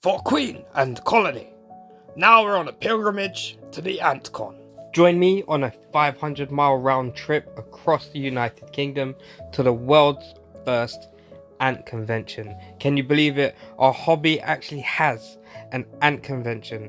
for Queen and Colony. Now we're on a pilgrimage to the ANTCON. Join me on a 500-mile round trip across the United Kingdom to the world's first ant convention. Can you believe it? Our hobby actually has an ant convention.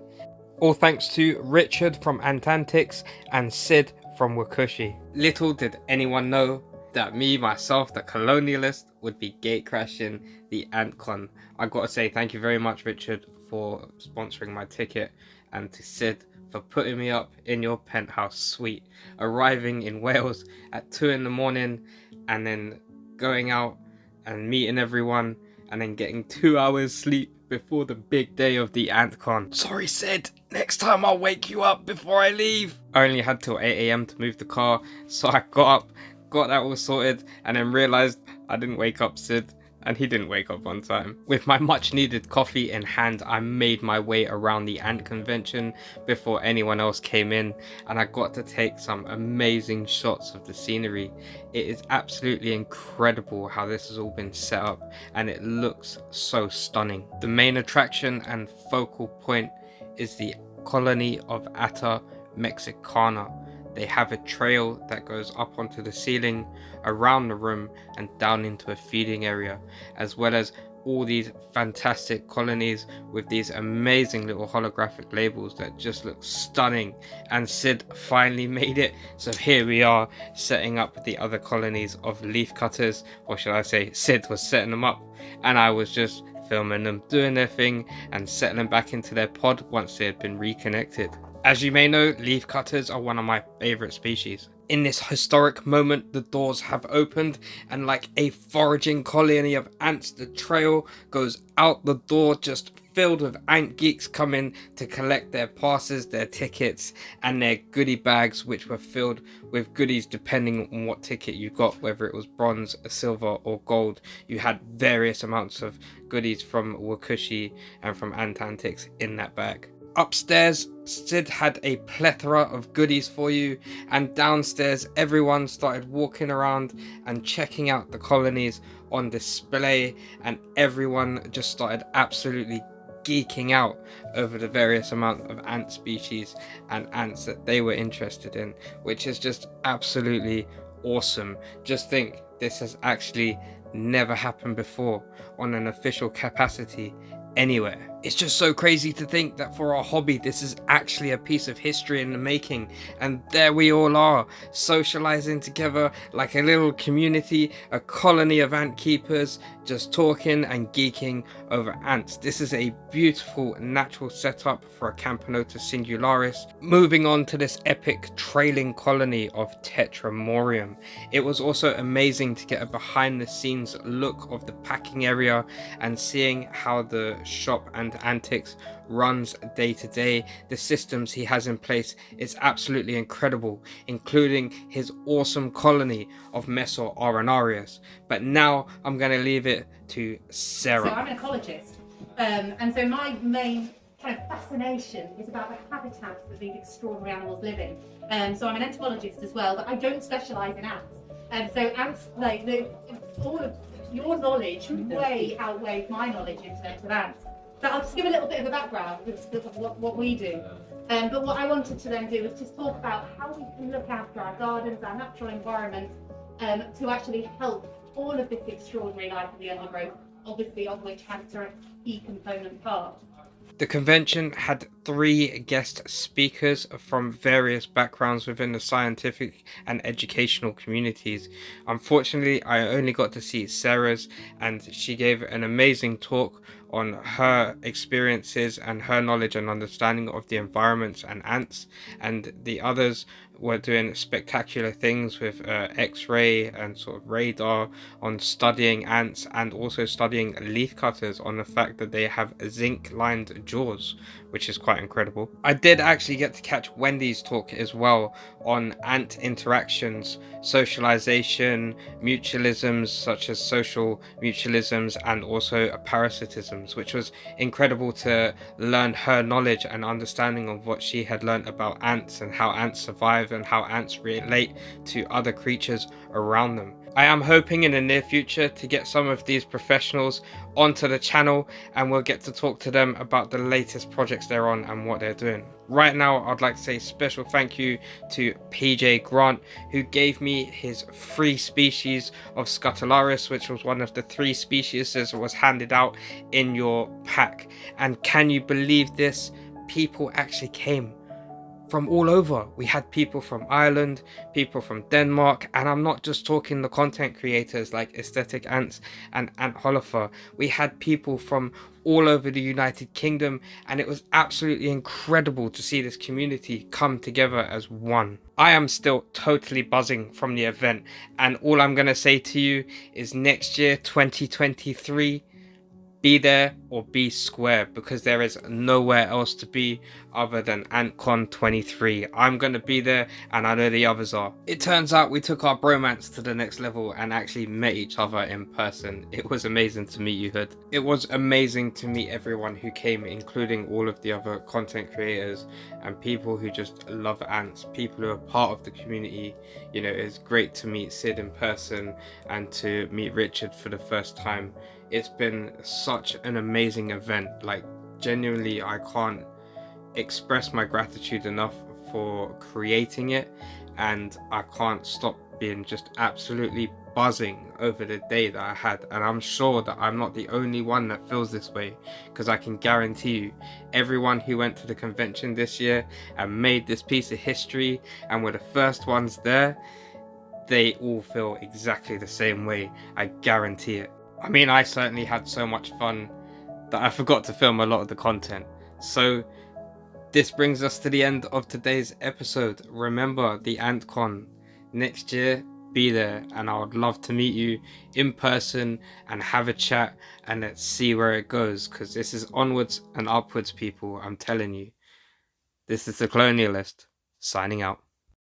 All thanks to Richard from Antics and Sid from Wakooshi. Little did anyone know that me, myself, the Colonialist, would be gatecrashing the ANTCON. I gotta say thank you very much, Richard, for sponsoring my ticket, and to Sid for putting me up in your penthouse suite, arriving in Wales at 2 in the morning and then going out and meeting everyone and then getting 2 hours sleep before the big day of the ANTCON. Sorry, Sid. Next time I'll wake you up before I leave. I only had till 8 AM to move the car, so I got up, got that all sorted, and then realised I didn't wake up Sid, and he didn't wake up on time. With my much needed coffee in hand, I made my way around the ant convention before anyone else came in, and I got to take some amazing shots of the scenery. It is absolutely incredible how this has all been set up, and it looks so stunning. The main attraction and focal point is the colony of Atta Mexicana. They have a trail that goes up onto the ceiling, around the room, and down into a feeding area, as well as all these fantastic colonies with these amazing little holographic labels that just look stunning. And Sid finally made it, so here we are setting up the other colonies of leaf cutters, or should I say Sid was setting them up and I was just filming them doing their thing and settling back into their pod once they had been reconnected. As you may know, leaf cutters are one of my favourite species. In this historic moment, the doors have opened, and like a foraging colony of ants, the trail goes out the door, just filled with ant geeks coming to collect their passes, their tickets, and their goodie bags, which were filled with goodies depending on what ticket you got, whether it was bronze, silver, or gold. You had various amounts of goodies from Wakooshi and from Antics in that bag. Upstairs, Sid had a plethora of goodies for you, and downstairs everyone started walking around and checking out the colonies on display, and everyone just started absolutely geeking out over the various amount of ant species and ants that they were interested in, which is just absolutely awesome. Just think, this has actually never happened before on an official capacity anywhere. It's just so crazy to think that for our hobby this is actually a piece of history in the making, and there we all are, socializing together like a little community, a colony of ant keepers, just talking and geeking over ants. This is a beautiful natural setup for a Campanota singularis. Moving on to this epic trailing colony of Tetramorium. It was also amazing to get a behind the scenes look of the packing area and seeing how the shop and Antics runs day to day. The systems he has in place is absolutely incredible, including his awesome colony of Meso arenarius. But now I'm going to leave it to Sarah. So I'm an ecologist, and so my main kind of fascination is about the habitats that these extraordinary animals live in. So I'm an entomologist as well, but I don't specialise in ants. So ants, all of your knowledge way outweighs my knowledge in terms of ants. So I'll just give a little bit of a background of what we do. But what I wanted to then do was just talk about how we can look after our gardens, our natural environment, to actually help all of this extraordinary life in the undergrowth, obviously of which ants are a key component part. The convention had 3 guest speakers from various backgrounds within the scientific and educational communities. Unfortunately, I only got to see Sarah's, and she gave an amazing talk on her experiences and her knowledge and understanding of the environments and ants, and the others were doing spectacular things with X-ray and sort of radar on studying ants, and also studying leaf cutters on the fact that they have zinc lined jaws, which is quite incredible. I did actually get to catch Wendy's talk as well on ant interactions, socialization, mutualisms such as social mutualisms, and also parasitisms, which was incredible to learn her knowledge and understanding of what she had learned about ants and how ants survive and how ants relate to other creatures around them. I am hoping in the near future to get some of these professionals onto the channel, and we'll get to talk to them about the latest projects they're on and what they're doing. Right now, I'd like to say special thank you to PJ Grant, who gave me his free species of Scutularis, which was one of the 3 species that was handed out in your pack. And can you believe this? People actually came from all over. We had people from Ireland, people from Denmark, and I'm not just talking the content creators like Aesthetic Ants and Holleufer. We had people from all over the United Kingdom, and it was absolutely incredible to see this community come together as one. I am still totally buzzing from the event, and all I'm gonna say to you is next year, 2023, be there or be square, because there is nowhere else to be other than ANTCON 23. I'm going to be there, and I know the others are. It turns out we took our bromance to the next level and actually met each other in person. It was amazing to meet you, Hood. It was amazing to meet everyone who came, including all of the other content creators and people who just love ants, people who are part of the community. You know, it's great to meet Sid in person and to meet Richard for the first time. It's been such an amazing event. Like, genuinely, I can't express my gratitude enough for creating it, and I can't stop being just absolutely buzzing over the day that I had. And I'm sure that I'm not the only one that feels this way, because I can guarantee you, everyone who went to the convention this year and made this piece of history and were the first ones there, they all feel exactly the same way. I guarantee it. I mean, I certainly had so much fun that I forgot to film a lot of the content. So this brings us to the end of today's episode. Remember the ANTCON next year, be there, and I would love to meet you in person and have a chat, and let's see where it goes, because this is onwards and upwards, people. I'm telling you. This is the Colonialist, signing out.